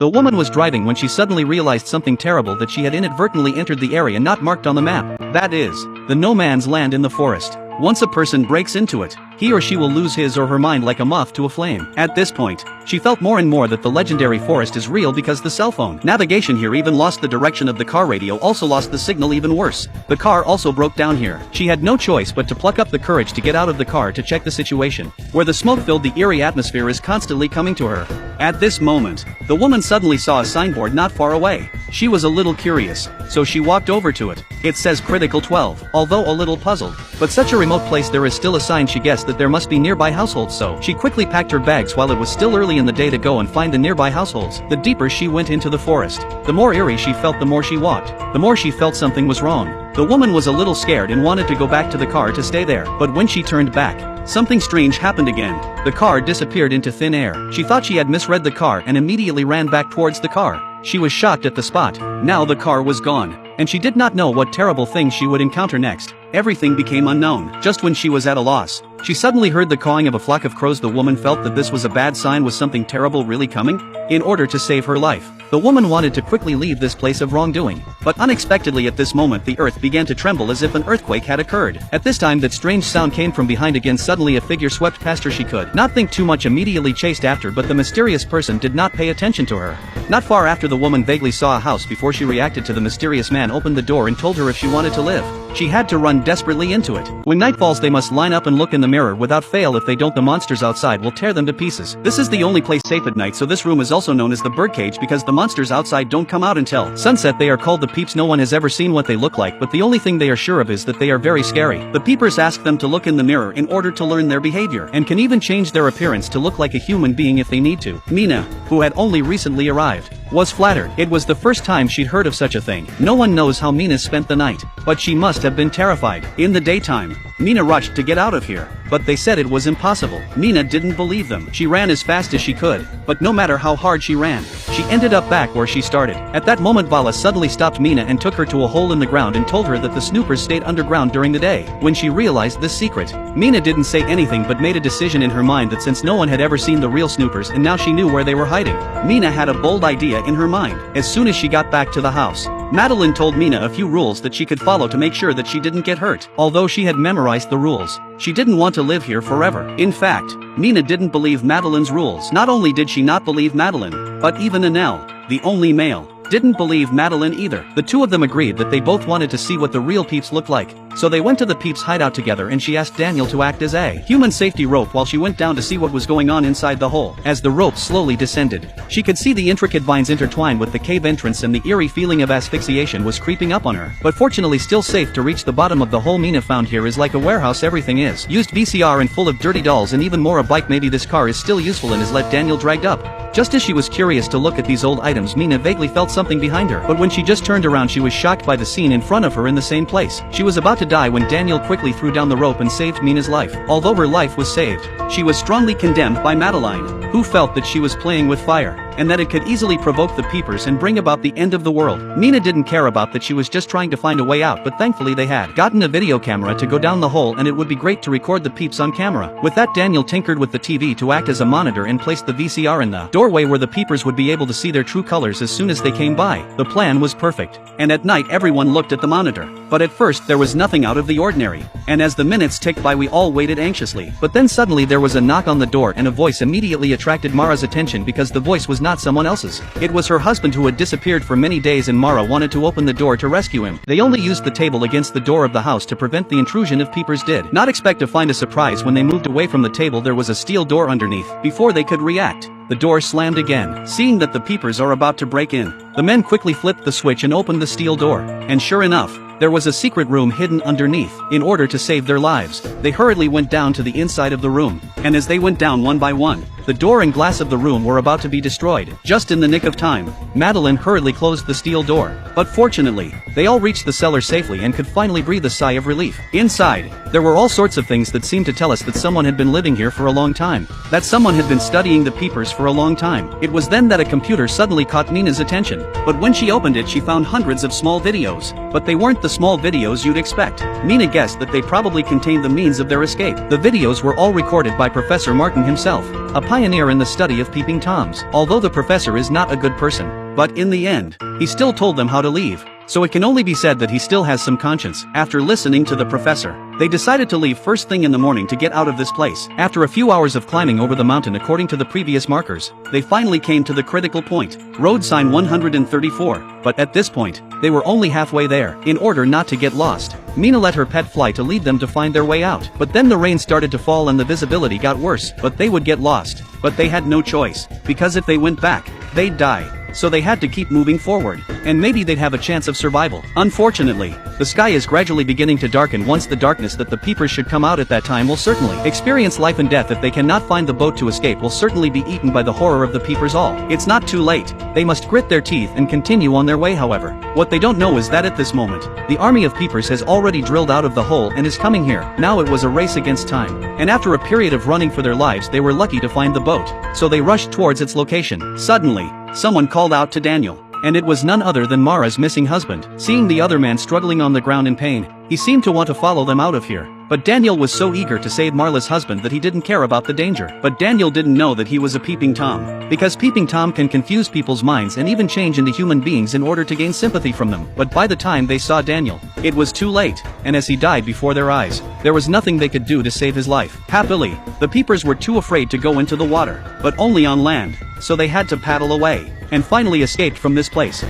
The woman was driving when she suddenly realized something terrible, that she had inadvertently entered the area not marked on the map. That is, the no man's land in the forest. Once a person breaks into it, he or she will lose his or her mind like a moth to a flame. At this point, she felt more and more that the legendary forest is real, because the cell phone navigation here even lost the direction of the car, radio also lost the signal. Even worse, the car also broke down here. She had no choice but to pluck up the courage to get out of the car to check the situation. Where the smoke filled the eerie atmosphere is constantly coming to her. At this moment, the woman suddenly saw a signboard not far away. She was a little curious, so she walked over to it. It says Critical 12, although a little puzzled. But such a remote place, there is still a sign. She guessed that there must be nearby households, so she quickly packed her bags while it was still early in the day to go and find the nearby households. The deeper she went into the forest, the more eerie she felt. The more she walked, the more she felt something was wrong. The woman was a little scared and wanted to go back to the car to stay there, but when she turned back, something strange happened again. The car disappeared into thin air. She thought she had misread the car and immediately ran back towards the car. She was shocked at the spot. Now the car was gone, and she did not know what terrible thing she would encounter next. Everything became unknown. Just when she was at a loss, she suddenly heard the cawing of a flock of crows. The woman felt that this was a bad sign. Was something terrible really coming? In order to save her life, the woman wanted to quickly leave this place of wrongdoing. But unexpectedly at this moment, the earth began to tremble as if an earthquake had occurred. At this time, that strange sound came from behind again. Suddenly a figure swept past her. She could not think too much, immediately chased after, but the mysterious person did not pay attention to her. Not far after, the woman vaguely saw a house. Before she reacted to the mysterious man, opened the door and told her if she wanted to live, she had to run desperately into it. When night falls, they must line up and look in the mirror without fail. If they don't, the monsters outside will tear them to pieces. This is the only place safe at night, so this room is also known as the birdcage, because the monsters outside don't come out until sunset. They are called the peeps. No one has ever seen what they look like, but the only thing they are sure of is that they are very scary. The peepers ask them to look in the mirror in order to learn their behavior, and can even change their appearance to look like a human being if they need to. Mina, who had only recently arrived, was flattered. It was the first time she'd heard of such a thing. No one knows how Mina spent the night, but she must have been terrified. In the daytime, Mina rushed to get out of here, but they said it was impossible. Mina didn't believe them. She ran as fast as she could, but no matter how hard she ran, she ended up back where she started. At that moment, Vala suddenly stopped Mina and took her to a hole in the ground and told her that the snoopers stayed underground during the day. When she realized this secret, Mina didn't say anything but made a decision in her mind that since no one had ever seen the real snoopers and now she knew where they were hiding, Mina had a bold idea in her mind. As soon as she got back to the house, Madeline told Mina a few rules that she could follow to make sure that she didn't get hurt. Although she had memorized the rules, she didn't want to live here forever. In fact, Mina didn't believe Madeline's rules. Not only did she not believe Madeline, but even Anel, the only male, didn't believe Madeline either. The two of them agreed that they both wanted to see what the real peeps looked like. So they went to the peeps' hideout together, and she asked Daniel to act as a human safety rope while she went down to see what was going on inside the hole. As the rope slowly descended, she could see the intricate vines intertwined with the cave entrance, and the eerie feeling of asphyxiation was creeping up on her. But fortunately still safe to reach the bottom of the hole. Mina found here is like a warehouse. Everything is used VCR and full of dirty dolls and even more. A bike. Maybe this car is still useful and is let Daniel dragged up. Just as she was curious to look at these old items, Mina vaguely felt something behind her. But when she just turned around, she was shocked by the scene in front of her in the same place. She was about to die when Daniel quickly threw down the rope and saved Mina's life. Although her life was saved, she was strongly condemned by Madeline, who felt that she was playing with fire, and that it could easily provoke the peepers and bring about the end of the world. Mina didn't care about that. She was just trying to find a way out, but thankfully they had gotten a video camera to go down the hole, and it would be great to record the peeps on camera. With that, Daniel tinkered with the TV to act as a monitor and placed the VCR in the doorway where the peepers would be able to see their true colors as soon as they came by. The plan was perfect, and at night everyone looked at the monitor. But at first there was nothing out of the ordinary, and as the minutes ticked by we all waited anxiously. But then suddenly there was a knock on the door, and a voice immediately attracted Mara's attention because the voice was not someone else's. It was her husband, who had disappeared for many days, and Mara wanted to open the door to rescue him. They only used the table against the door of the house to prevent the intrusion if peepers did not expect to find a surprise. When they moved away from the table, there was a steel door underneath. Before they could react, the door slammed again. Seeing that the peepers are about to break in, the men quickly flipped the switch and opened the steel door. And sure enough, there was a secret room hidden underneath. In order to save their lives, they hurriedly went down to the inside of the room. And as they went down one by one, the door and glass of the room were about to be destroyed. Just in the nick of time, Madeline hurriedly closed the steel door. But fortunately, they all reached the cellar safely and could finally breathe a sigh of relief. Inside, there were all sorts of things that seemed to tell us that someone had been living here for a long time. That someone had been studying the peepers for a long time. It was then that a computer suddenly caught Nina's attention. But when she opened it, she found hundreds of small videos. But they weren't the small videos you'd expect. Mina guessed that they probably contained the means of their escape. The videos were all recorded by Professor Martin himself, a pioneer in the study of peeping toms. Although the professor is not a good person, but in the end, he still told them how to leave. So it can only be said that he still has some conscience. After listening to the professor, they decided to leave first thing in the morning to get out of this place. After a few hours of climbing over the mountain according to the previous markers, they finally came to the critical point, road sign 134, but at this point, they were only halfway there. In order not to get lost, Mina let her pet fly to lead them to find their way out. But then the rain started to fall and the visibility got worse, but they would get lost. But they had no choice, because if they went back, they'd die. So they had to keep moving forward, and maybe they'd have a chance of survival. Unfortunately, the sky is gradually beginning to darken. Once the darkness that the peepers should come out at that time will certainly experience life and death. If they cannot find the boat to escape, will certainly be eaten by the horror of the peepers all. It's not too late. They must grit their teeth and continue on their way. However, what they don't know is that at this moment, the army of peepers has already drilled out of the hole and is coming here. Now it was a race against time, and after a period of running for their lives, they were lucky to find the boat, so they rushed towards its location. Suddenly, someone called out to Daniel, and it was none other than Mara's missing husband. Seeing the other man struggling on the ground in pain, he seemed to want to follow them out of here. But Daniel was so eager to save Marla's husband that he didn't care about the danger. But Daniel didn't know that he was a peeping Tom, because peeping Tom can confuse people's minds and even change into human beings in order to gain sympathy from them. But by the time they saw Daniel, it was too late, and as he died before their eyes, there was nothing they could do to save his life. Happily, the peepers were too afraid to go into the water, but only on land, so they had to paddle away, and finally escaped from this place.